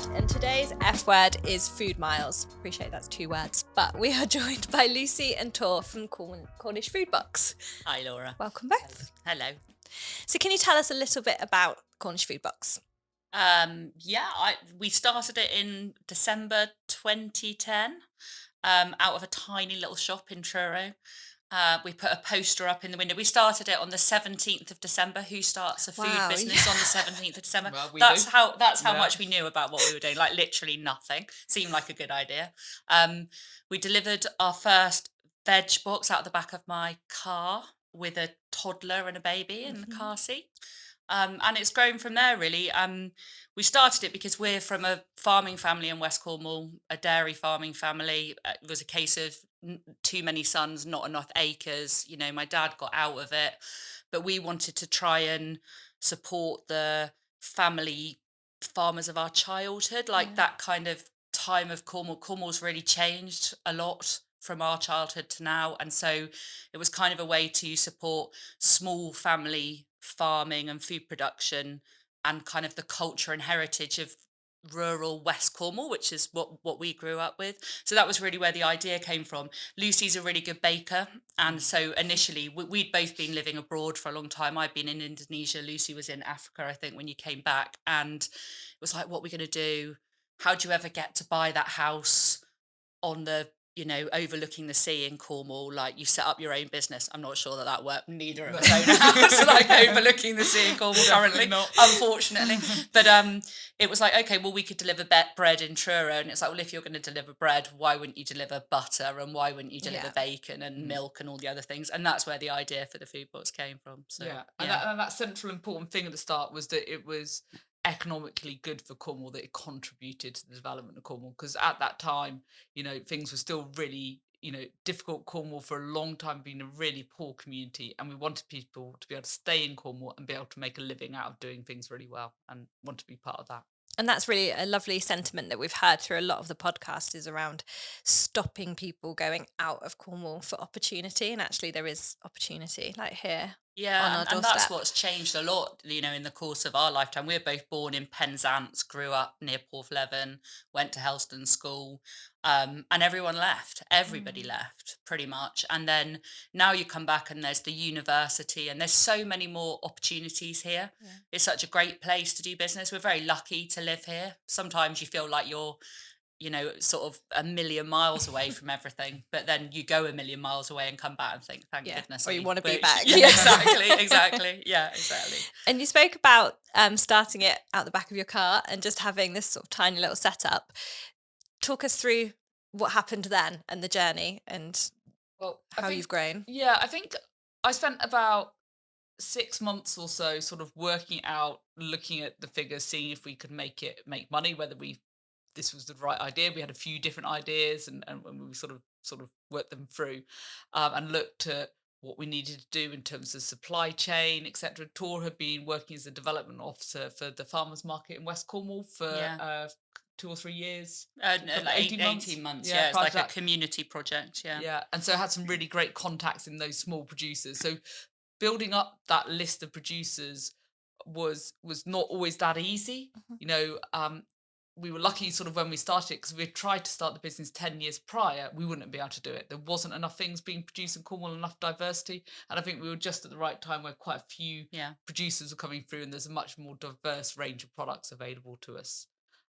word, and today's F word is food miles. Appreciate that's 2 words, but we are joined by Lucy and Tor from Cornish Food Box. Hi, Laura. Welcome both. Hello. So can you tell us a little bit about Cornish Food Box? We started it in December 2010, out of a tiny little shop in Truro. We put a poster up in the window. We started it on the 17th of December. Who starts a food business on the 17th of December? Well, that's how much we knew about what we were doing. Like literally nothing. Seemed like a good idea. We delivered our first veg box out the back of my car with a toddler and a baby in the car seat. And it's grown from there, really. We started it because we're from a farming family in West Cornwall, a dairy farming family. It was a case of too many sons, not enough acres. You know, my dad got out of it, but we wanted to try and support the family farmers of our childhood, like that kind of time of Cornwall. Cornwall's really changed a lot from our childhood to now, and so it was kind of a way to support small family farming and food production and kind of the culture and heritage of rural West Cornwall, which is what we grew up with. So that was really where the idea came from. Lucy's a really good baker, and so initially we'd both been living abroad for a long time. I'd been in Indonesia, Lucy was in Africa, I think, when you came back, and it was like, what are we going to do? How do you ever get to buy that house on the, you know, overlooking the sea in Cornwall? Like, you set up your own business. I'm not sure that worked. Neither of us own a house like overlooking the sea in Cornwall currently, unfortunately. But it was like, okay, well, we could deliver bread in Truro, and it's like, well, if you're going to deliver bread, why wouldn't you deliver butter, and why wouldn't you deliver bacon and milk and all the other things? And that's where the idea for the food box came from. So and that central important thing at the start was that it was economically good for Cornwall, that it contributed to the development of Cornwall, because at that time, you know, things were still really, you know, difficult. Cornwall for a long time being a really poor community, and we wanted people to be able to stay in Cornwall and be able to make a living out of doing things really well and want to be part of that. And that's really a lovely sentiment that we've heard through a lot of the podcast, is around stopping people going out of Cornwall for opportunity. And actually there is opportunity, like here. Yeah, and that's what's changed a lot, you know, in the course of our lifetime. We were both born in Penzance, grew up near Porthleven, went to Helston School, and everyone left. Everybody left, pretty much. And then now you come back and there's the university, and there's so many more opportunities here. Yeah. It's such a great place to do business. We're very lucky to live here. Sometimes you feel like you're, you know, sort of a million miles away from everything, but then you go a million miles away and come back and think, thank goodness. Or you want to be back. Yeah, exactly. Yeah, exactly. And you spoke about starting it out the back of your car and just having this sort of tiny little setup. Talk us through what happened then and the journey and how you've grown. Yeah, I think I spent about 6 months or so sort of working out, looking at the figures, seeing if we could make money, whether this was the right idea. We had a few different ideas, and we sort of worked them through, and looked at what we needed to do in terms of supply chain, etc. Tor had been working as a development officer for the farmers market in West Cornwall for 2 or 3 years. Like 18 months. Yeah, it's like a community project. Yeah, and so I had some really great contacts in those small producers. So building up that list of producers was not always that easy. You know, we were lucky sort of when we started, because we tried to start the business 10 years prior, we wouldn't be able to do it. There wasn't enough things being produced in Cornwall, enough diversity. And I think we were just at the right time where quite a few producers were coming through, and there's a much more diverse range of products available to us.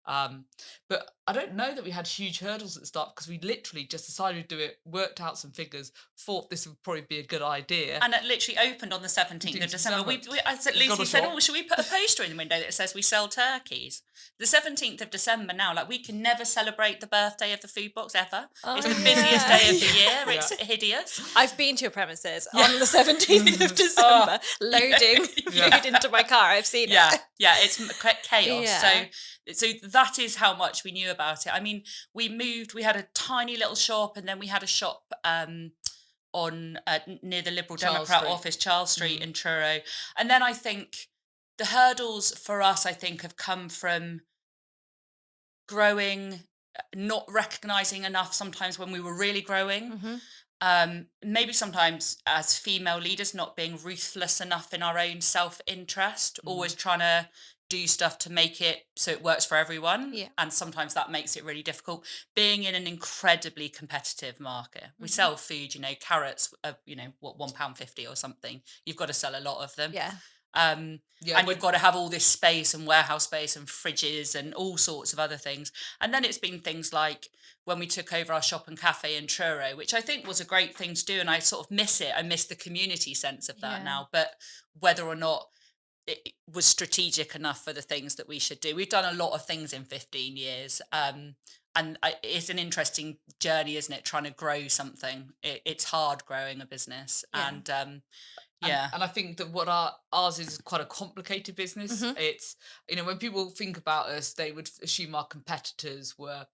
But I don't know that we had huge hurdles at the start, because we literally just decided to do it, worked out some figures, thought this would probably be a good idea. And it literally opened on the 17th of December. Lucy said, should we put a poster in the window that says we sell turkeys? The 17th of December now, like, we can never celebrate the birthday of the food box ever. It's the busiest day of the year. It's hideous. I've been to your premises on the 17th of December, loading food into my car. I've seen it. Yeah, it's chaos. Yeah. So that is how much we knew about it. I mean, we had a tiny little shop, and then we had a shop on near the Liberal Democrat office, Charles Street in Truro. And then I think the hurdles for us, have come from growing, not recognising enough sometimes when we were really growing. Maybe sometimes as female leaders not being ruthless enough in our own self-interest, always trying to do stuff to make it so it works for everyone. Yeah. And sometimes that makes it really difficult. Being in an incredibly competitive market, we sell food, carrots are, what, £1.50 or something. You've got to sell a lot of them. Yeah. And you've got to have all this space and warehouse space and fridges and all sorts of other things. And then it's been things like when we took over our shop and cafe in Truro, which I think was a great thing to do. And I sort of miss it. I miss the community sense of that now. But whether or not it was strategic enough for the things that we should do. We've done a lot of things in 15 years. It's an interesting journey, isn't it? Trying to grow something. It's hard growing a business. Yeah. And I think that ours is quite a complicated business. It's, when people think about us, they would assume our competitors were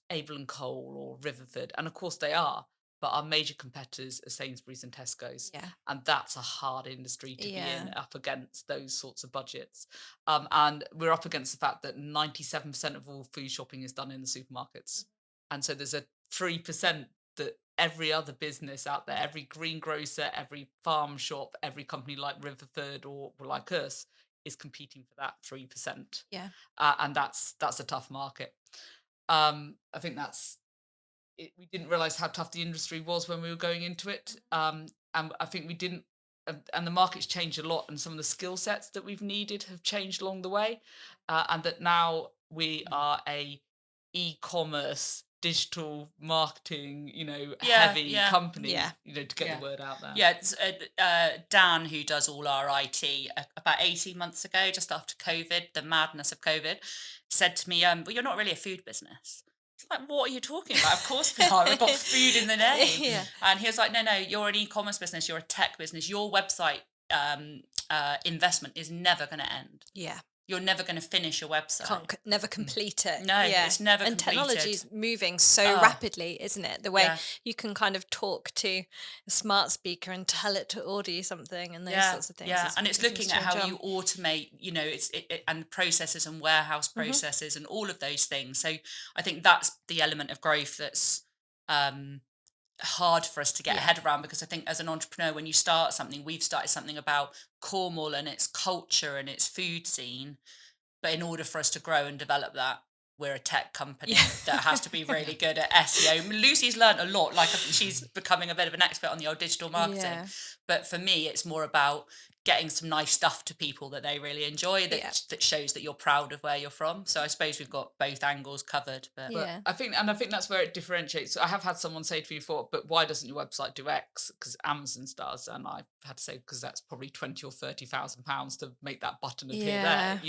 Abel and Cole or Riverford. And of course they are. But our major competitors are Sainsbury's and Tesco's. Yeah. And that's a hard industry to be in, up against those sorts of budgets. And we're up against the fact that 97% of all food shopping is done in the supermarkets. And so there's a 3% that every other business out there, every greengrocer, every farm shop, every company like Riverford or like us is competing for that 3%. Yeah. And that's a tough market. I think we didn't realize how tough the industry was when we were going into it. And I think we didn't, and the market's changed a lot, and some of the skill sets that we've needed have changed along the way. And that now we are a e-commerce, digital marketing, heavy company, to get the word out there. Yeah, it's, Dan, who does all our IT, about 18 months ago, just after COVID, the madness of COVID, said to me, well, you're not really a food business. It's like, what are you talking about? Of course we are. We've got food in the name. Yeah. And he was like, no, you're an e-commerce business. You're a tech business. Your website investment is never going to end. Yeah. You're never going to finish your website. Never complete it. No, it's never and completed. And technology's moving so rapidly, isn't it? The way you can kind of talk to a smart speaker and tell it to order you something and those sorts of things. Yeah, and it's looking at how you automate, and processes and warehouse processes and all of those things. So I think that's the element of growth that's hard for us to get a head around, because I think as an entrepreneur, when you start something, we've started something about Cornwall and its culture and its food scene, but in order for us to grow and develop that, we're a tech company that has to be really good at SEO. Lucy's learned a lot, like she's becoming a bit of an expert on the old digital marketing, but for me it's more about getting some nice stuff to people that they really enjoy, that shows that you're proud of where you're from. So I suppose we've got both angles covered. But I think that's where it differentiates. So I have had someone say to me before, but why doesn't your website do X? Because Amazon does, and I had to say, because that's probably £20,000 or £30,000 to make that button appear there.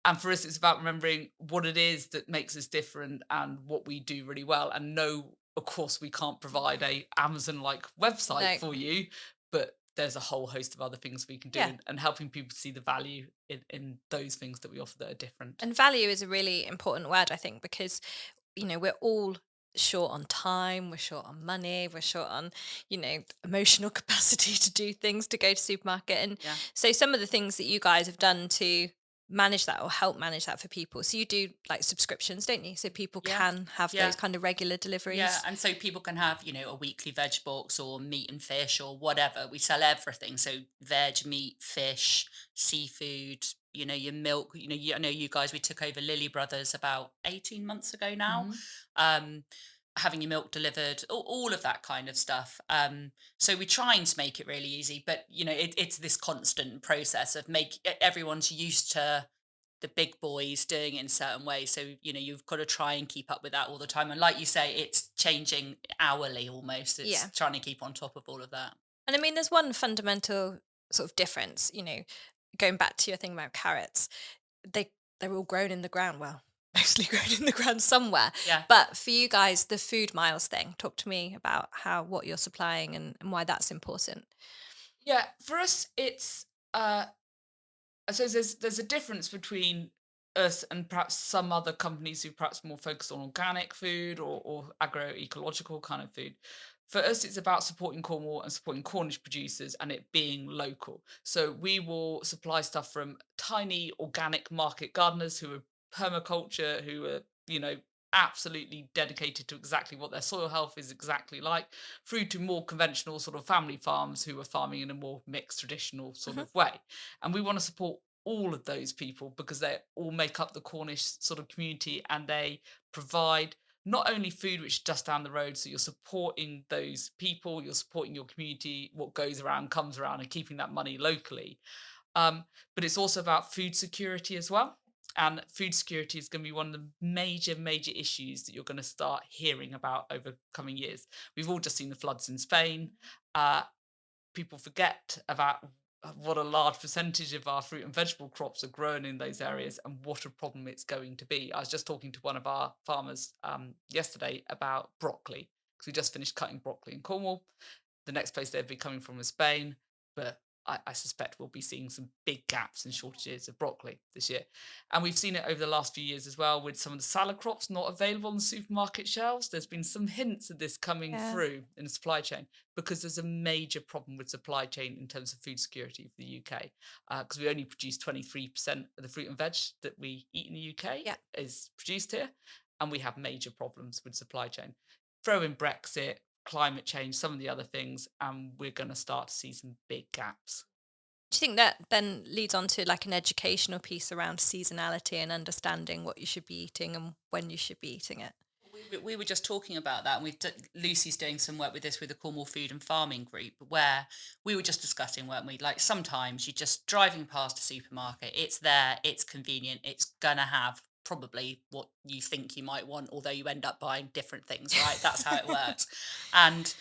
And for us, it's about remembering what it is that makes us different and what we do really well. And no, of course, we can't provide a Amazon-like website for you, but there's a whole host of other things we can do, and helping people see the value in those things that we offer that are different. And value is a really important word, I think, because, we're all short on time, we're short on money, we're short on, emotional capacity to do things, to go to supermarket. And so some of the things that you guys have done to manage that or help manage that for people. So you do like subscriptions, don't you? So people can have those kind of regular deliveries. Yeah, and so people can have, a weekly veg box or meat and fish or whatever. We sell everything. So veg, meat, fish, seafood, your milk. I know you guys, we took over Lilly Brothers about 18 months ago now. Having your milk delivered, all of that kind of stuff. So we're trying to make it really easy, but it's this constant process of everyone's used to the big boys doing it in certain ways. So you've got to try and keep up with that all the time. And like you say, it's changing hourly almost. It's trying to keep on top of all of that. And I mean, there's one fundamental sort of difference. Going back to your thing about carrots, they're all grown in the ground. Well, mostly grown in the ground somewhere. Yeah. But for you guys, the food miles thing, talk to me about what you're supplying and why that's important. Yeah, for us, it's I suppose there's a difference between us and perhaps some other companies who perhaps more focus on organic food or agroecological kind of food. For us, it's about supporting Cornwall and supporting Cornish producers and it being local. So we will supply stuff from tiny organic market gardeners who are permaculture, who are, absolutely dedicated to exactly what their soil health is exactly like, through to more conventional sort of family farms who are farming in a more mixed traditional sort of way. And we want to support all of those people, because they all make up the Cornish sort of community, and they provide not only food which is just down the road, so you're supporting those people, you're supporting your community, what goes around comes around, and keeping that money locally. But it's also about food security as well. And food security is going to be one of the major issues that you're going to start hearing about over coming years. We've all just seen the floods in Spain. People forget about what a large percentage of our fruit and vegetable crops are grown in those areas, and what a problem it's going to be. I was just talking to one of our farmers yesterday about broccoli, because we just finished cutting broccoli in Cornwall. The next place they'd be coming from is Spain, but I suspect we'll be seeing some big gaps and shortages of broccoli this year. And we've seen it over the last few years as well, with some of the salad crops not available on the supermarket shelves. There's been some hints of this coming through in the supply chain, because there's a major problem with supply chain in terms of food security for the UK, because we only produce 23% of the fruit and veg that we eat in the UK is produced here, and we have major problems with supply chain. Throw in Brexit, climate change, some of the other things, and we're going to start to see some big gaps. Do you think that then leads on to like an educational piece around seasonality and understanding what you should be eating and when you should be eating it? We were just talking about that, and Lucy's doing some work with this with the Cornwall Food and Farming Group, where we were just discussing, weren't we? Like, sometimes you're just driving past a supermarket, it's there, it's convenient, it's gonna have probably what you think you might want, although you end up buying different things, right? That's how it works. And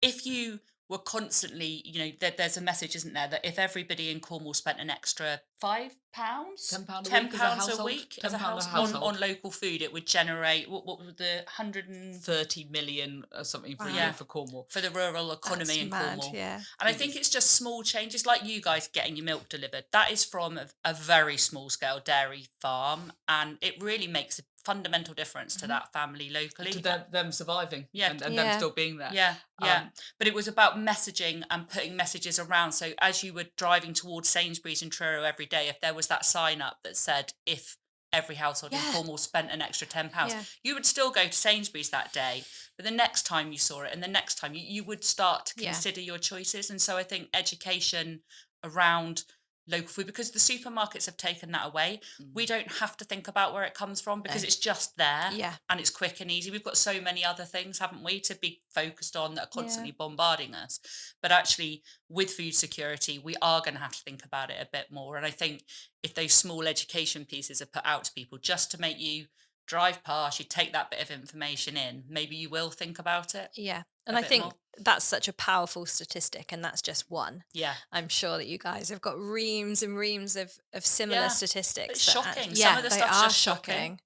if you were constantly, there's a message, isn't there, that if everybody in Cornwall spent an extra £5, £10 a week as a household household on local food, it would generate what was the 130 million or something for a year for Cornwall, for the rural economy in Cornwall. Yeah. And I think it's just small changes, like you guys getting your milk delivered. That is from a very small scale dairy farm, and it really makes a fundamental difference to that family locally, to them surviving, and them still being there. But it was about messaging and putting messages around. So as you were driving towards Sainsbury's and Truro every day, if there was that sign up that said, if every household in Cornwall spent an extra £10, you would still go to Sainsbury's that day. But the next time you saw it, and the next time, you would start to consider your choices. And so I think education around local food, because the supermarkets have taken that away. We don't have to think about where it comes from, because it's just there, and it's quick and easy. We've got so many other things, haven't we, to be focused on, that are constantly bombarding us. But actually, with food security, we are going to have to think about it a bit more. And I think if those small education pieces are put out to people just to make you drive past, you take that bit of information in, maybe you will think about it. And I think that's such a powerful statistic, and that's just one. I'm sure that you guys have got reams and reams of similar statistics. It's shocking. Some of the stuff's just shocking.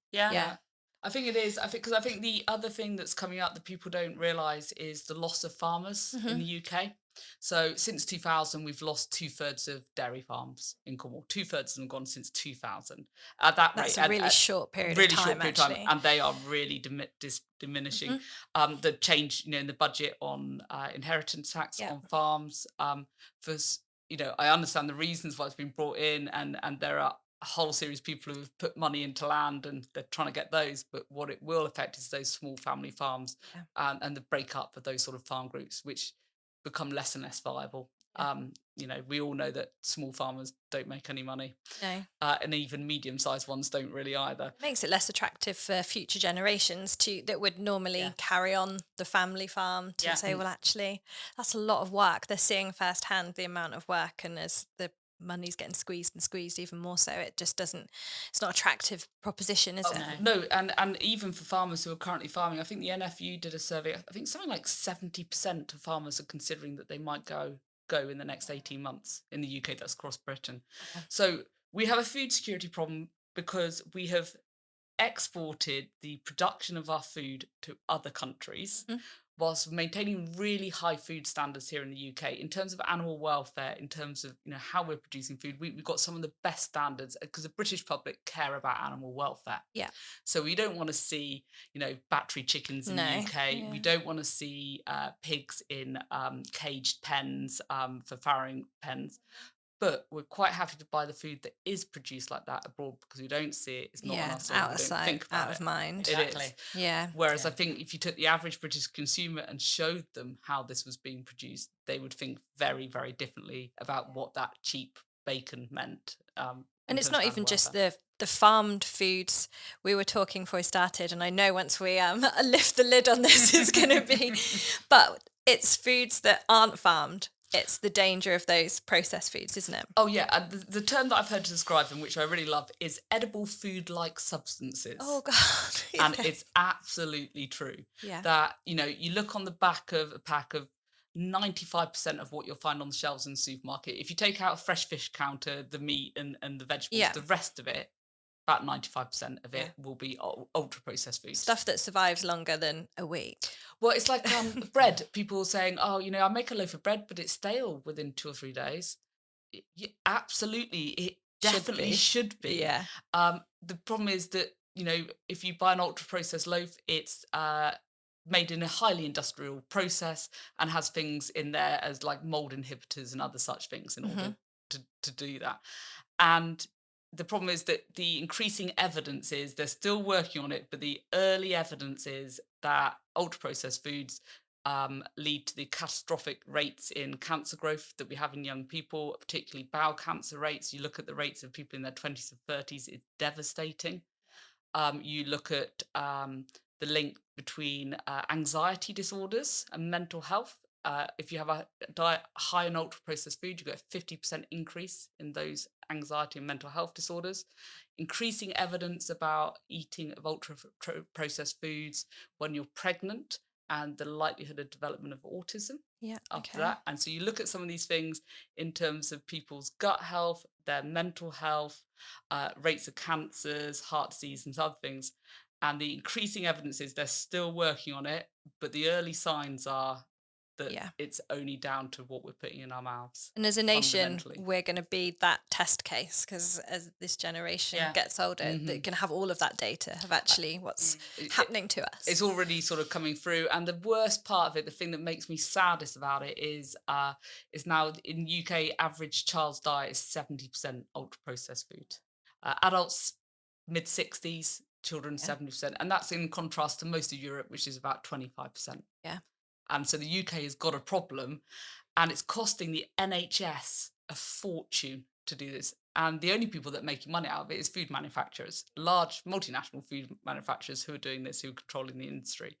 I think it is. I think the other thing that's coming out that people don't realise is the loss of farmers in the UK. So since 2000, we've lost 2/3 of dairy farms in Cornwall. 2/3 of them gone since 2000. At that That's rate, a really short period of time, actually. and they are really diminishing. The change, in the budget on inheritance tax on farms. I understand the reasons why it's been brought in, and there are a whole series of people who have put money into land, and they're trying to get those. But what it will affect is those small family farms, and the breakup of those sort of farm groups, which become less and less viable. We all know that small farmers don't make any money. No. And even medium-sized ones don't really either. Makes it less attractive for future generations that would normally carry on the family farm to say, well, actually, that's a lot of work. They're seeing firsthand the amount of work, and as the money's getting squeezed even more so, it just doesn't, it's not an attractive proposition, is it? No, and even for farmers who are currently farming, I think the NFU did a survey, I think something like 70% of farmers are considering that they might go in the next 18 months in the UK. That's across Britain. So we have a food security problem because we have exported the production of our food to other countries, whilst maintaining really high food standards here in the UK in terms of animal welfare, in terms of how we're producing food. We've got some of the best standards, because the British public care about animal welfare. So we don't want to see battery chickens in the UK. We don't want to see pigs in caged pens for farrowing pens. But we're quite happy to buy the food that is produced like that abroad, because we don't see it. It's not on our soil. Out of we don't sight, think about out of mind. Exactly. It is. Whereas I think if you took the average British consumer and showed them how this was being produced, they would think very, very differently about what that cheap bacon meant. And it's not even just the farmed foods. We were talking before we started, and I know once we lift the lid on this, it's going to be, but it's foods that aren't farmed. It's the danger of those processed foods, isn't it? Oh yeah, and the term that I've heard to describe them, which I really love, is edible food-like substances. Oh God! And it's absolutely true. Yeah. That, you know, you look on the back of a pack of 95% of what you'll find on the shelves in the supermarket. If you take out a fresh fish counter, the meat and the vegetables, the rest of it, about 95% of it will be ultra processed foods. Stuff that survives longer than a week. Well, it's like bread. People saying, oh, you know, I make a loaf of bread, but it's stale within 2 or 3 days. Absolutely, it definitely should be. Yeah. The problem is that, you know, if you buy an ultra processed loaf, it's made in a highly industrial process and has things in there as like mold inhibitors and other such things in order to do that. And the problem is that the increasing evidence is they're still working on it, but the early evidence is that ultra processed foods lead to the catastrophic rates in cancer growth that we have in young people, particularly bowel cancer rates. You look at the rates of people in their 20s and 30s, it's devastating. You look at the link between anxiety disorders and mental health. If you have a diet high in ultra processed food, you get a 50% increase in those anxiety and mental health disorders. Increasing evidence about eating of ultra processed foods when you're pregnant and the likelihood of development of autism after that. And so you look at some of these things in terms of people's gut health, their mental health, rates of cancers, heart disease and other things. And the increasing evidence is they're still working on it, but the early signs are that it's only down to what we're putting in our mouths. And as a nation, we're going to be that test case, because as this generation gets older, they're going to have all of that data of actually what's happening to us. It's already sort of coming through. And the worst part of it, the thing that makes me saddest about it is now in UK, average child's diet is 70% ultra processed food. Adults, mid-60s, children 70%. And that's in contrast to most of Europe, which is about 25%. Yeah. And so the UK has got a problem, and it's costing the NHS a fortune to do this. And the only people that are making money out of it is food manufacturers, large multinational food manufacturers who are doing this, who are controlling the industry.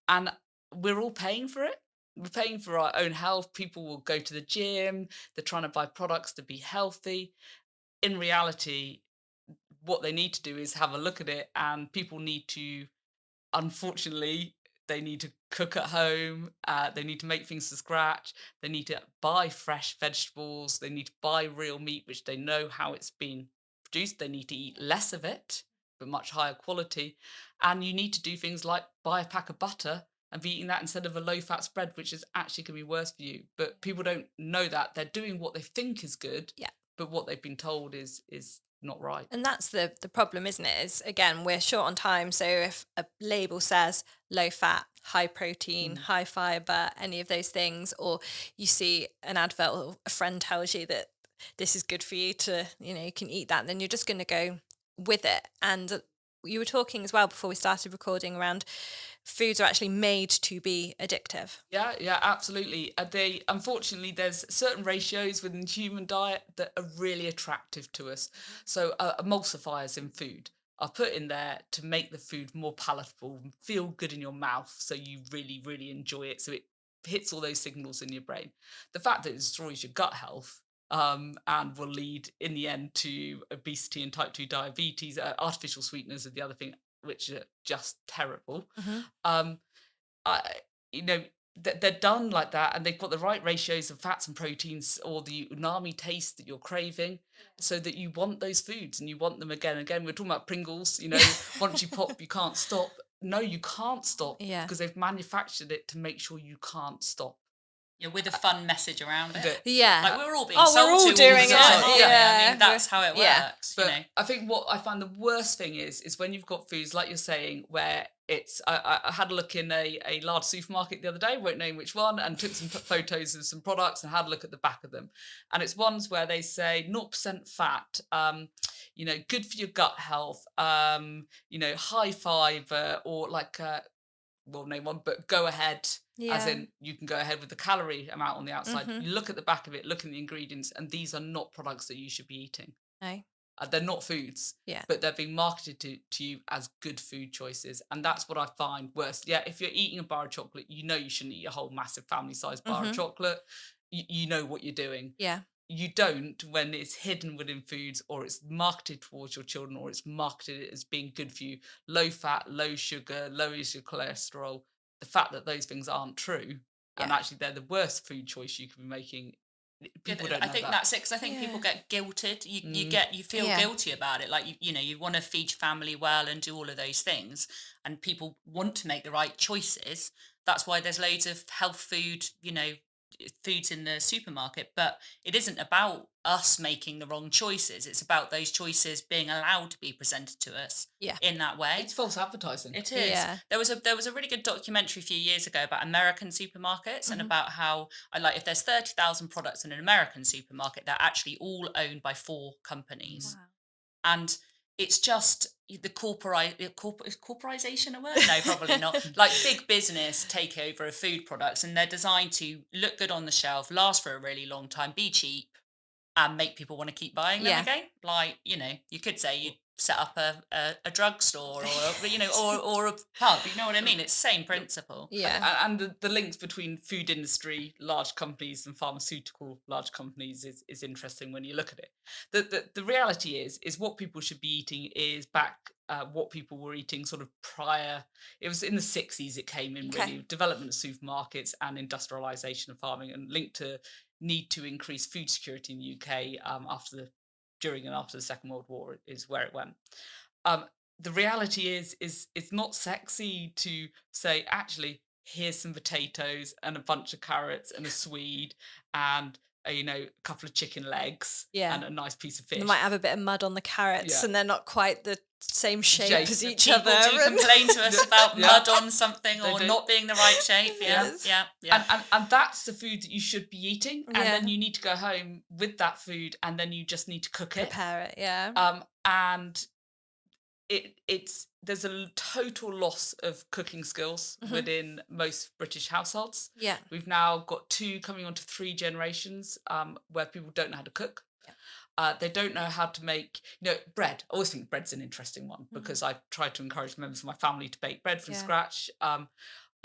And we're all paying for it. We're paying for our own health. People will go to the gym. They're trying to buy products to be healthy. In reality, what they need to do is have a look at it, and people need to, unfortunately, they need to cook at home. They need to make things from scratch. They need to buy fresh vegetables. They need to buy real meat, which they know how it's been produced. They need to eat less of it, but much higher quality. And you need to do things like buy a pack of butter and be eating that instead of a low-fat spread, which is actually going to be worse for you. But people don't know that. They're doing what they think is good, but what they've been told is not right. And that's the problem, isn't it? Is, again, we're short on time, so if a label says low fat, high protein, high fiber, any of those things, or you see an advert or a friend tells you that this is good for you to, you know, you can eat that, then you're just going to go with it. And you were talking as well before we started recording around foods are actually made to be addictive. Yeah, absolutely. Unfortunately, there's certain ratios within the human diet that are really attractive to us. So emulsifiers in food are put in there to make the food more palatable, feel good in your mouth, so you really, really enjoy it. So it hits all those signals in your brain. The fact that it destroys your gut health and will lead in the end to obesity and type 2 diabetes, artificial sweeteners are the other thing, which are just terrible. They're done like that, and they've got the right ratios of fats and proteins, or the umami taste that you're craving, so that you want those foods and you want them again and again. We're talking about Pringles, you know, once you pop, you can't stop. No, you can't stop, because they've manufactured it to make sure you can't stop. Yeah, with a fun message around it. Yeah. Like we're all being sold we're all to doing all the time, aren't we? Yeah. I mean, that's how it works, But you know. I think what I find the worst thing is when you've got foods, like you're saying, where it's... I had a look in a large supermarket the other day, won't name which one, and took some photos of some products and had a look at the back of them. And it's ones where they say 0% fat, you know, good for your gut health, you know, high fiber, or like... will name one, but go ahead, as in you can go ahead with the calorie amount on the outside. You look at the back of it, look at the ingredients, and these are not products that you should be eating. No. They're not foods, but they're being marketed to you as good food choices. And that's what I find worse. Yeah, if you're eating a bar of chocolate, you know you shouldn't eat a whole massive family-sized bar of chocolate. You know what you're doing. Yeah. You don't when it's hidden within foods, or it's marketed towards your children, or it's marketed as being good for you. Low fat, low sugar, lowers your cholesterol. The fact that those things aren't true, and actually they're the worst food choice you could be making. People don't know I think that's it, because I think people get guilted. You feel guilty about it. Like you want to feed your family well and do all of those things, and people want to make the right choices. That's why there's loads of health food, foods in the supermarket. But it isn't about us making the wrong choices. It's about those choices being allowed to be presented to us in that way. It's false advertising. It is. Yeah. There was a really good documentary a few years ago about American supermarkets and about how if there's 30,000 products in an American supermarket, they're actually all owned by 4 companies. Wow. And it's just the is corporization a word? No, probably not. Like big business takeover of food products, and they're designed to look good on the shelf, last for a really long time, be cheap, and make people want to keep buying them again. Like, you could say you set up a drugstore or or a pub. You know what I mean? It's the same principle. Yeah. And the links between food industry, large companies, and pharmaceutical large companies is interesting when you look at it. The reality is what people should be eating is back what people were eating sort of prior. It was in the 60s it came in, really. Development of supermarkets and industrialization of farming, and linked to need to increase food security in the UK during and after the Second World War is where it went. The reality is it's not sexy to say, actually, here's some potatoes and a bunch of carrots and a swede and a couple of chicken legs and a nice piece of fish. They might have a bit of mud on the carrots and they're not quite the same shape as each People other. do complain to us about mud on something or not being the right shape. And that's the food that you should be eating. And then you need to go home with that food, and then you just need to cook it. Prepare it, And there's a total loss of cooking skills within most British households. Yeah. We've now got 2 coming on to 3 generations where people don't know how to cook. They don't know how to make, bread. I always think bread's an interesting one because I try to encourage members of my family to bake bread from scratch.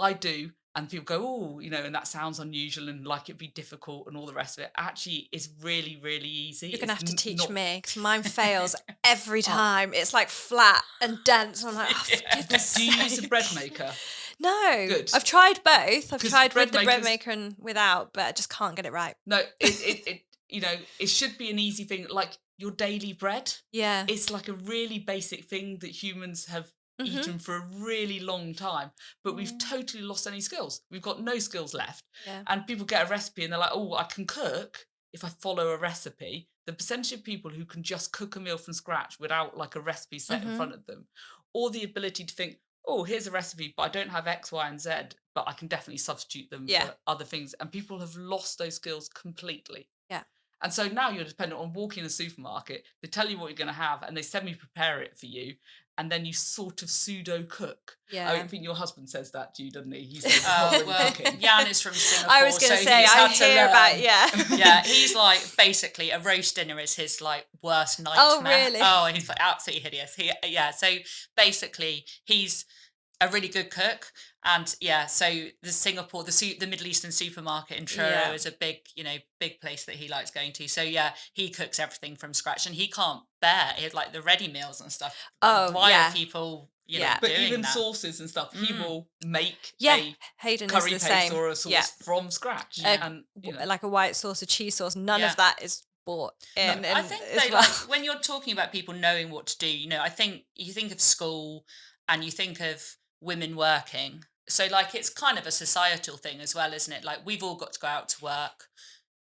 I do. And people go, oh, and that sounds unusual and like it'd be difficult and all the rest of it. Actually, it's really, really easy. You're going to have to teach me, because mine fails every time. It's like flat and dense. I'm like, oh, for goodness Do you sake. use a bread maker? No. Good. I've tried both. I've 'Cause tried with the bread bread makers- maker and without, but I just can't get it right. No, it should be an easy thing, like your daily bread. Yeah. It's like a really basic thing that humans have eaten for a really long time, but we've totally lost any skills. We've got no skills left. Yeah. And people get a recipe and they're like, oh, I can cook if I follow a recipe. The percentage of people who can just cook a meal from scratch without like a recipe set in front of them, or the ability to think, oh, here's a recipe, but I don't have X, Y, and Z, but I can definitely substitute them for other things. And people have lost those skills completely. Yeah. And so now you're dependent on walking in a supermarket. They tell you what you're going to have and they semi-prepare it for you. And then you sort of pseudo cook. Yeah. I think your husband says that to you, doesn't he? He says it's not really cooking. Jan is from Singapore. I was going to so say, he's I had to hear learn. about, Yeah, he's like, basically, a roast dinner is his like worst nightmare. Oh, really? Oh, he's like absolutely hideous. So basically, he's a really good cook, and so the Singapore, the Middle Eastern supermarket in Truro is a big place that he likes going to. So he cooks everything from scratch, and he can't bear it, like the ready meals and stuff. Oh, why yeah. are people But doing even that? sauces and stuff, he will make Yeah. a Hayden curry is the paste same. or a sauce from scratch. And Like a white sauce, a cheese sauce, none of that is bought in. I think as well. like when you're talking about people knowing what to do, I think you think of school and you think of women working. So like it's kind of a societal thing as well, isn't it? Like we've all got to go out to work.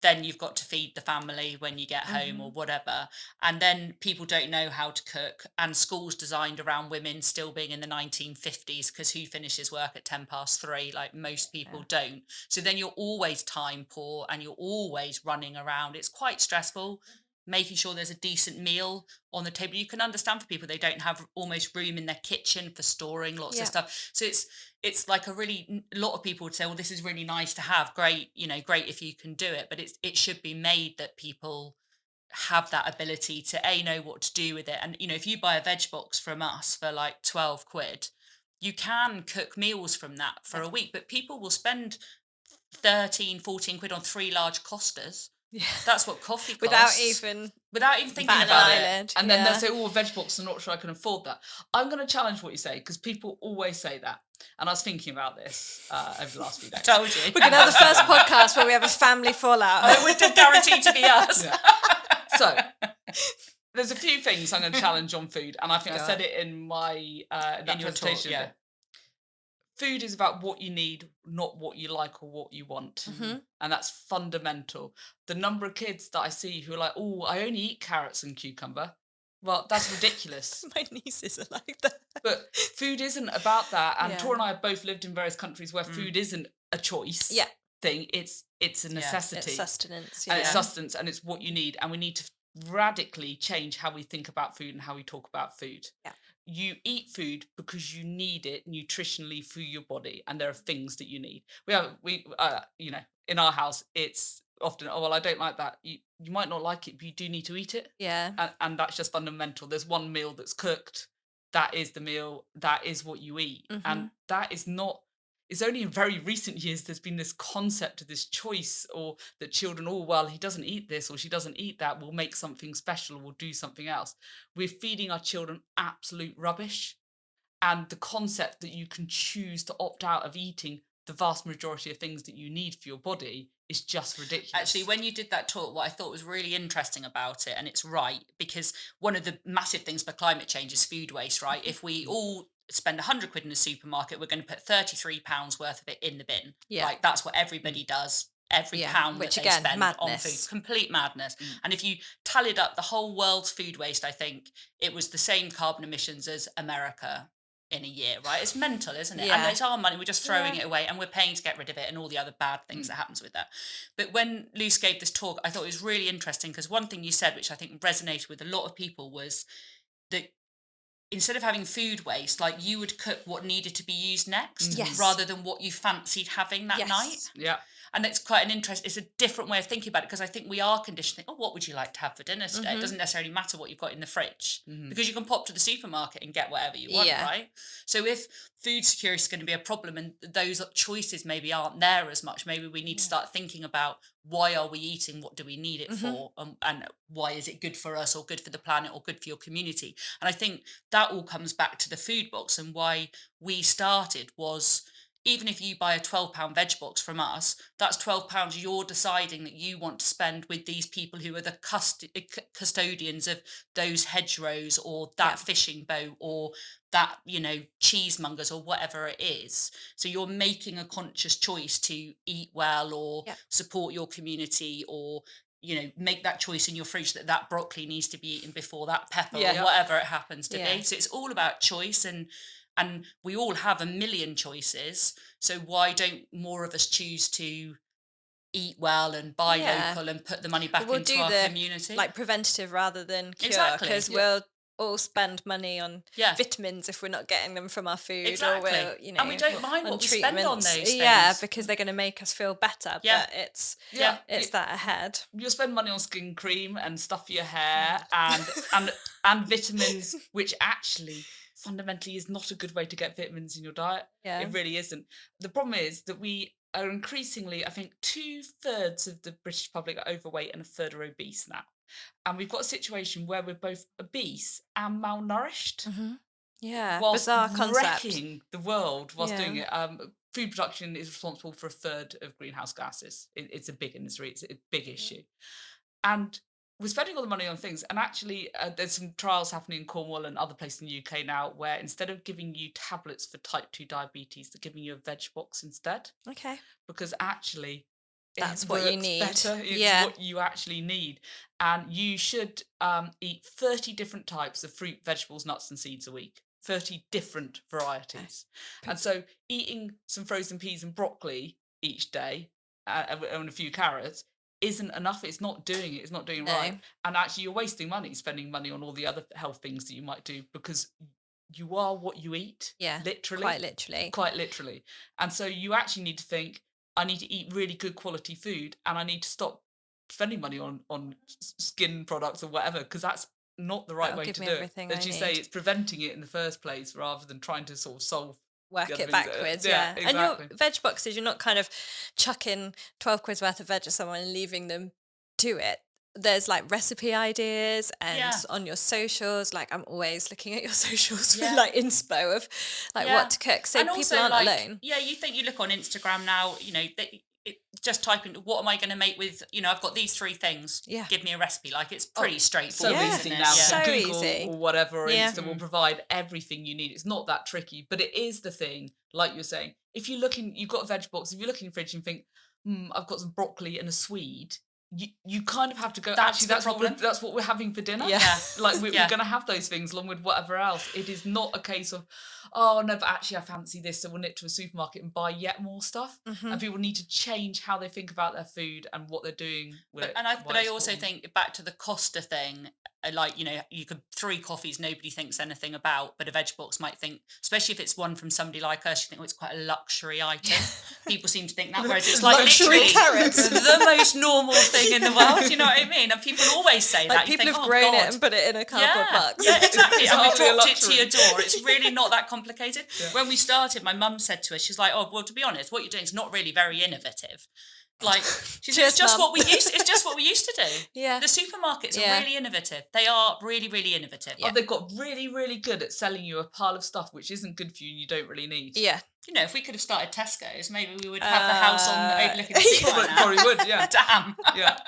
Then you've got to feed the family when you get home or whatever. And then people don't know how to cook. And schools designed around women still being in the 1950s, because who finishes work at 3:10? Like most people don't. So then you're always time poor and you're always running around. It's quite stressful. making sure there's a decent meal on the table. You can understand for people, they don't have almost room in their kitchen for storing lots of stuff. So it's like a lot of people would say, well, this is really nice to have. Great, great if you can do it. But it should be made that people have that ability to know what to do with it. And if you buy a veg box from us for like 12 quid, you can cook meals from that for a week, but people will spend 13, 14 quid on 3 large Costas. Yeah. That's what coffee costs. Without even thinking batting about an it. eyelid. And then they'll say, oh, veg box, I'm not sure I can afford that. I'm going to challenge what you say, because people always say that. And I was thinking about this over the last few days. Told you. We're going to have the first podcast where we have a family fallout. Oh, it would guarantee to be us. Yeah. So, there's a few things I'm going to challenge on food, and I think I said it in my in your presentation. Talk, yeah. Food is about what you need, not what you like or what you want. Mm-hmm. And that's fundamental. The number of kids that I see who are like, oh, I only eat carrots and cucumber. Well, that's ridiculous. My nieces are like that. But food isn't about that. And Yeah. Tor and I have both lived in various countries where food isn't a choice thing. It's a necessity. It's sustenance. And it's sustenance, and it's what you need. And we need to radically change how we think about food and how we talk about food. Yeah. You eat food because you need it nutritionally for your body, and there are things that you need. We in our house, it's often, oh, well, I don't like that. You might not like it, but you do need to eat it. Yeah. And that's just fundamental. There's one meal that's cooked. That is the meal. That is what you eat. Mhm. And that is not, it's only in very recent years there's been this concept of this choice, or that children, oh, well, he doesn't eat this or she doesn't eat that, we'll make something special or we'll do something else. We're feeding our children absolute rubbish. And the concept that you can choose to opt out of eating the vast majority of things that you need for your body is just ridiculous. Actually, when you did that talk, what I thought was really interesting about it, and it's right, because one of the massive things for climate change is food waste, right? If we all spend 100 quid in a supermarket, we're going to put £33 worth of it in the bin. Yeah. Like, that's what everybody does. Every pound which that again, they spend on madness. food. Complete madness. And if you tallied up the whole world's food waste, I think it was the same carbon emissions as America in a year, right? It's mental, isn't it? Yeah. And it's our money, we're just throwing it away, and we're paying to get rid of it, and all the other bad things that happens with that. But when Luce gave this talk, I thought it was really interesting, because one thing you said, which I think resonated with a lot of people, was that instead of having food waste, like, you would cook what needed to be used next, Yes. rather than what you fancied having that night. Yeah. And it's quite an it's a different way of thinking about it, because I think we are conditioned to think, oh, what would you like to have for dinner today? It doesn't necessarily matter what you've got in the fridge, because you can pop to the supermarket and get whatever you want, right? So if food security is going to be a problem, and those choices maybe aren't there as much, maybe we need to start thinking about, why are we eating? What do we need it for? And why is it good for us, or good for the planet, or good for your community? And I think that all comes back to the food box, and why we started was, even if you buy a £12 veg box from us, that's £12 you're deciding that you want to spend with these people who are the custodians of those hedgerows, or that fishing boat, or that, cheesemongers, or whatever it is. So you're making a conscious choice to eat well, or support your community, or make that choice in your fridge that broccoli needs to be eaten before that pepper, or whatever it happens to be. So it's all about choice, and we all have a million choices. So why don't more of us choose to eat well and buy local and put the money back into our community? Like preventative rather than cure, Exactly. because we'll all spend money on vitamins if we're not getting them from our food. Exactly. Or and we don't mind what we spend on those things. Yeah, because they're going to make us feel better. Yeah. But it's that ahead. You'll spend money on skin cream and stuff for your hair, and vitamins, which actually fundamentally is not a good way to get vitamins in your diet. Yeah. It really isn't. The problem is that we are increasingly, I think 2/3 of the British public are overweight and 1/3 are obese now. And we've got a situation where we're both obese and malnourished. Mm-hmm. Yeah, whilst bizarre concept. wrecking the world whilst doing it. Food production is responsible for 1/3 of greenhouse gases. It's a big industry. It's a big issue. And we're spending all the money on things, and actually there's some trials happening in Cornwall and other places in the UK now, where instead of giving you tablets for type 2 diabetes, they're giving you a veg box instead. Okay. Because actually that's it what you works need. Better. It's what you actually need. And you should eat 30 different types of fruit, vegetables, nuts and seeds a week. 30 different varieties. Okay. And so eating some frozen peas and broccoli each day and a few carrots isn't enough. It's not doing it. It's not doing it right. And actually, you're wasting money, spending money on all the other health things that you might do, because you are what you eat. Yeah, Literally. Quite literally. And so you actually need to think, I need to eat really good quality food, and I need to stop spending money on skin products or whatever, because that's not the right way to do it. As you say, it's preventing it in the first place rather than trying to sort of work it backwards. Exactly. And your veg boxes, you're not kind of chucking 12 quid's worth of veg at someone and leaving them to it. There's like recipe ideas, and on your socials, like I'm always looking at your socials for like inspo of like what to cook, so and people also, aren't alone. Yeah, you think you look on Instagram now, you know, just type in, what am I going to make with, you know, I've got these 3 things. Yeah. Give me a recipe. Like, it's pretty straightforward. So easy now. So Google easy. Or whatever, or Insta will provide everything you need. It's not that tricky, but it is the thing, like you're saying. If you're looking, you've got a veg box, if you're looking in the fridge and think, I've got some broccoli and a Swede, you kind of have to go, that's what we're having for dinner. Yeah. Like we're going to have those things along with whatever else. It is not a case of, oh no, but actually I fancy this, so we'll nip to a supermarket and buy yet more stuff. And people need to change how they think about their food and what they're doing with it. But I also think back to the Costa thing, like, you know, you could 3 coffees nobody thinks anything about, but a veg box might think, especially if it's one from somebody like us, you think, oh, it's quite a luxury item. People seem to think that, whereas it's like luxury carrots, the most normal thing in the world. You know what I mean? And people always say like that. People have grown it and put it in a cardboard box. Yeah, exactly. And we dropped it to your door. It's really not that complicated. When we started, my mum said to us, she's like, oh, well, to be honest, what you're doing is not really very innovative. Like, she said, it's just what we used to do. Yeah. The supermarkets are really innovative. They are really, really innovative. Yeah. Oh, they've got really, really good at selling you a pile of stuff which isn't good for you and you don't really need. Yeah. You know, if we could have started Tesco's, maybe we would have the house on overlooking the sea right now. Probably would, yeah. Damn. Yeah.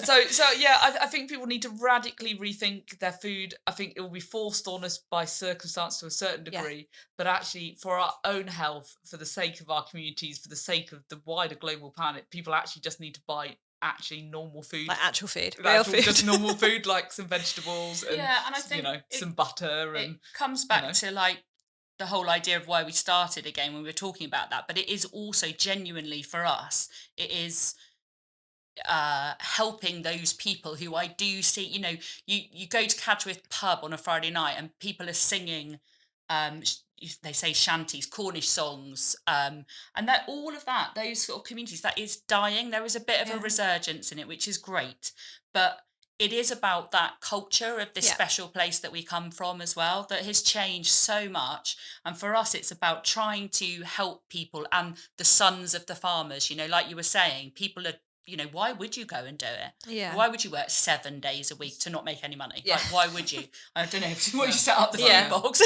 So yeah, I think people need to radically rethink their food. I think it will be forced on us by circumstance to a certain degree, but actually for our own health, for the sake of our communities, for the sake of the wider global planet, people actually just need to buy actually normal food. Like actual food. Real food. Just normal food, like some vegetables and, and I think, you know, some butter. And it comes back to like the whole idea of why we started again when we were talking about that, but it is also genuinely for us, it is helping those people who I do see, you know, you go to Cadgwith pub on a Friday night and people are singing, they say shanties, Cornish songs, and that all of that, those sort of communities, that is dying. There is a bit of a resurgence in it, which is great, but it is about that culture of this special place that we come from as well, that has changed so much. And for us, it's about trying to help people and the sons of the farmers, you know, like you were saying, people are, you know, why would you go and do it? Yeah. Why would you work 7 days a week to not make any money? Yeah. Like, why would you? I don't know. Why you set up the food box?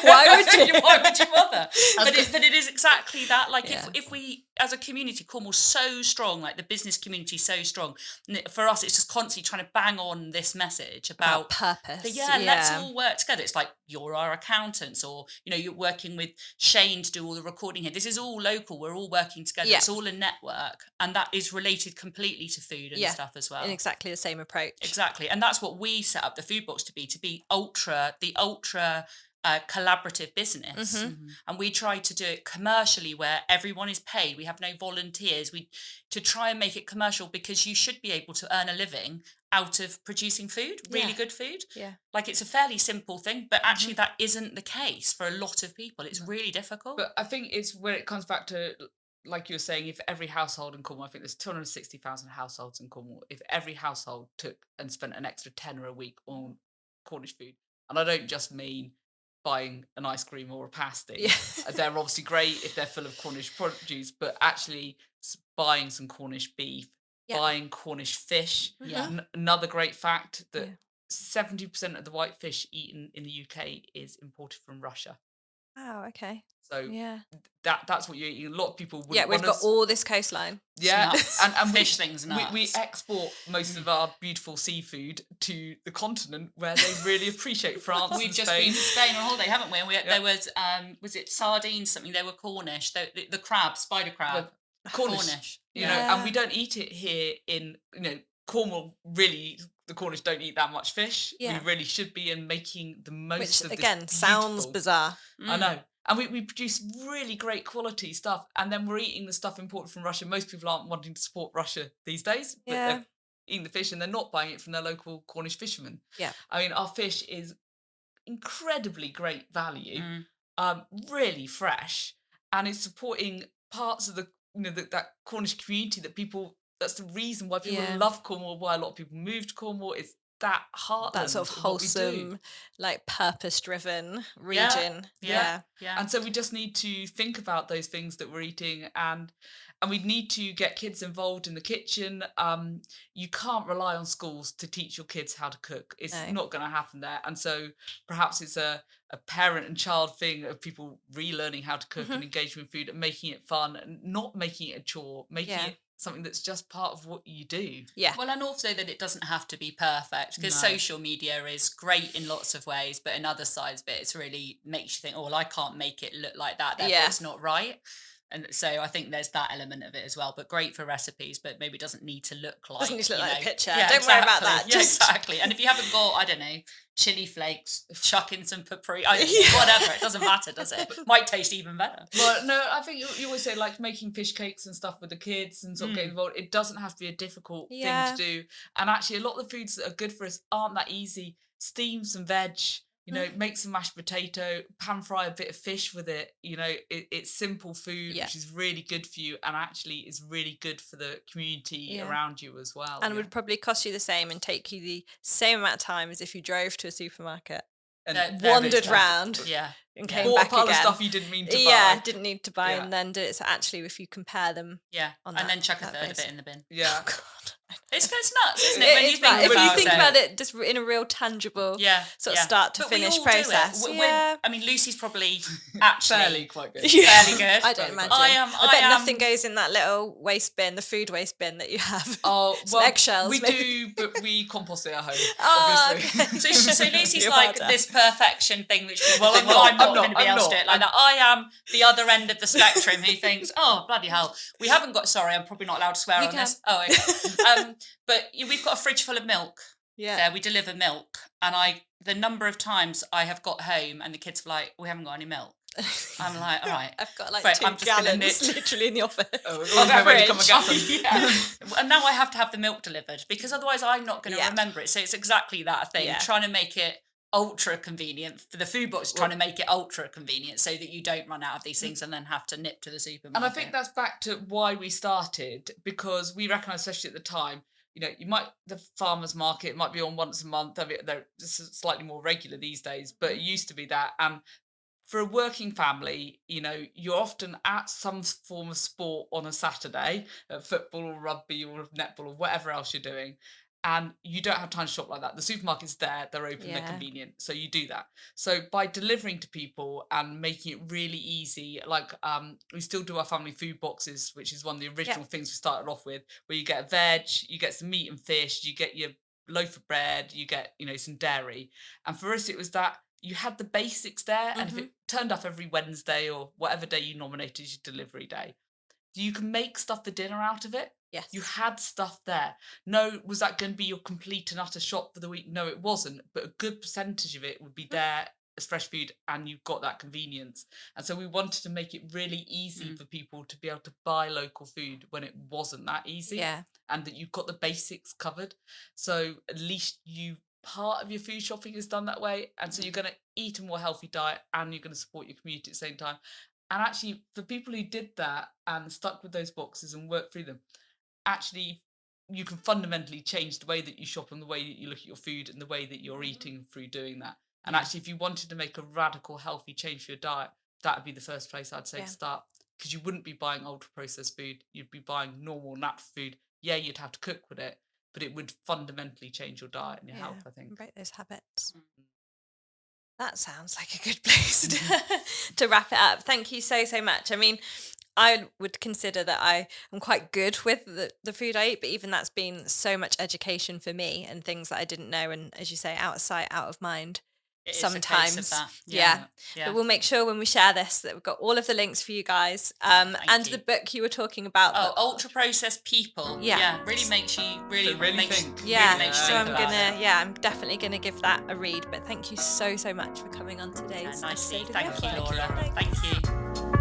Why would you? Why would you bother? But it is exactly that. Like, if we, as a community, Cornwall's so strong, like the business community so strong. For us, it's just constantly trying to bang on this message about purpose. But let's all work together. It's like, you're our accountants, or, you know, you're working with Shane to do all the recording here. This is all local. We're all working together. It's all a network. And that is related completely to food and stuff as well. In exactly the same approach. Exactly. And that's what we set up the food box to be ultra collaborative business. And we try to do it commercially where everyone is paid. We have no volunteers. To try and make it commercial, because you should be able to earn a living out of producing food, really good food. Yeah. Like, it's a fairly simple thing, but actually that isn't the case for a lot of people. It's really difficult. But I think it's where it comes back to, like you were saying, if every household in Cornwall, I think there's 260,000 households in Cornwall, if every household took and spent an extra tenner a week on Cornish food, and I don't just mean buying an ice cream or a pasty. They're obviously great if they're full of Cornish produce, but actually buying some Cornish beef, buying Cornish fish. Another great fact that 70% of the white fish eaten in the UK is imported from Russia. Oh, okay. So that's what you're eating. A lot of people would we've got all this coastline. Yeah, and fish things nuts. We export most of our beautiful seafood to the continent where they really appreciate France. We've just been to Spain on holiday, haven't we? There was it sardines, something, they were Cornish, the crab, spider crab. Cornish. You know, and we don't eat it here in, you know, Cornwall. Really, the Cornish don't eat that much fish. We really should be in making the most of this. Which again sounds bizarre. I know. And we produce really great quality stuff, and then we're eating the stuff imported from Russia. Most people aren't wanting to support Russia these days, but Yeah. they're eating the fish and they're not buying it from their local Cornish fishermen. Yeah. I mean, our fish is incredibly great value, Mm. really fresh, and it's supporting parts of the that Cornish community that people. That's the reason why people Yeah. love Cornwall. Why a lot of people move to Cornwall. It's that heartland That sort of what we do. wholesome, like purpose-driven Yeah. region. Yeah. Yeah. And so we just need to think about those things that we're eating, and we need to get kids involved in the kitchen. You can't rely on schools to teach your kids how to cook. It's No. not going to happen there. And so perhaps it's a parent and child thing of people relearning how to cook and engaging with food and making it fun and not making it a chore, making it something that's just part of what you do. Yeah. Well, and also that it doesn't have to be perfect, because No. social media is great in lots of ways, but in other sides of it, it's really makes you think, oh, well, I can't make it look like that, therefore Yeah. it's not right. And so I think there's that element of it as well, but great for recipes, but maybe doesn't need to look like, Doesn't need to look you like know, a picture. Yeah, Don't worry about that. Yeah, Just exactly. And if you haven't got, I don't know, chili flakes, chuck in some paprika, whatever, it doesn't matter, does it? Might taste even better. Well, no, I think you always say like making fish cakes and stuff with the kids and sort of getting involved. It doesn't have to be a difficult thing to do. And actually, a lot of the foods that are good for us aren't that easy. Steam some veg, make some mashed potato, pan fry a bit of fish with it. It's simple food, which is really good for you, and actually is really good for the community around you as well. And would probably cost you the same and take you the same amount of time as if you drove to a supermarket and wandered round. Yeah. And came bought back a pile again. of stuff you didn't mean to buy. Yeah, didn't need to buy Yeah. and then do it. So actually, if you compare them, Yeah, on and that- then chuck a that third of basis. it in the bin. Yeah. Oh, God. It's nuts, isn't it? It When is you bad. think If about you think it. about it just in a real tangible sort of start to But we finish all do it. process. I mean, Lucy's probably actually Fairly quite good. fairly good. I don't imagine. I bet am- nothing goes in that little waste bin, the food waste bin that you have. Oh, Some well, eggshells, we maybe. do, but we compost it at home, Oh, obviously. okay. So Lucy's You're like well this perfection thing, which people Well, think, I'm well, not, I'm not I'm going to be not, able I'm to do it not. like that. I am the other end of the spectrum who thinks, oh, bloody hell, we haven't got, sorry, I'm probably not allowed to swear You on can. this. Oh, okay. But we've got a fridge full of milk. Yeah. There, we deliver milk. And the number of times I have got home and the kids were like, we haven't got any milk. I'm like, all right. I've got like Right, 2 I'm just gonna gallons knit. literally in the office. Oh, we're On always the ready to come fridge. and get some. Yeah. And now I have to have the milk delivered, because otherwise I'm not going to Yeah. remember it. So it's exactly that thing, Yeah. trying to make it ultra convenient. For the food box, trying to make it ultra convenient so that you don't run out of these things and then have to nip to the supermarket. And I think that's back to why we started, because we recognise, especially at the time, the farmers market might be on once a month. I mean, they're slightly more regular these days, but it used to be that. And for a working family, you're often at some form of sport on a Saturday, football or rugby or netball or whatever else you're doing. And you don't have time to shop like that. The supermarket's there, they're open, they're convenient. So you do that. So by delivering to people and making it really easy, like we still do our family food boxes, which is one of the original things we started off with, where you get a veg, you get some meat and fish, you get your loaf of bread, you get, some dairy. And for us, it was that you had the basics there. And if it turned up every Wednesday or whatever day you nominated your delivery day, you can make stuff for dinner out of it. Yes. You had stuff there. No, was that going to be your complete and utter shop for the week? No, it wasn't. But a good percentage of it would be there as fresh food, and you've got that convenience. And so we wanted to make it really easy for people to be able to buy local food when it wasn't that easy. Yeah. And that you've got the basics covered. So at least part of your food shopping is done that way. And so you're going to eat a more healthy diet and you're going to support your community at the same time. And actually, for people who did that and stuck with those boxes and worked through them, actually, you can fundamentally change the way that you shop and the way that you look at your food and the way that you're eating through doing that. And actually, if you wanted to make a radical, healthy change for your diet, that would be the first place I'd say to start. Because you wouldn't be buying ultra-processed food. You'd be buying normal, natural food. Yeah, you'd have to cook with it, but it would fundamentally change your diet and your health, I think. Break those habits. That sounds like a good place to wrap it up. Thank you so much. I mean, I would consider that I am quite good with the food I eat, but even that's been so much education for me and things that I didn't know. And as you say, out of sight, out of mind. It is a case of sometimes. that. Yeah. Yeah. But we'll make sure when we share this that we've got all of the links for you guys. And Thank you. the book you were talking about. Oh, ultra processed people. Yeah. Really makes you really makes think. Yeah, really makes you so think I'm about gonna, it. I'm definitely gonna give that a read. But thank you so much for coming on today's Nicely. episode of Thank you, Network. Laura. Thank you.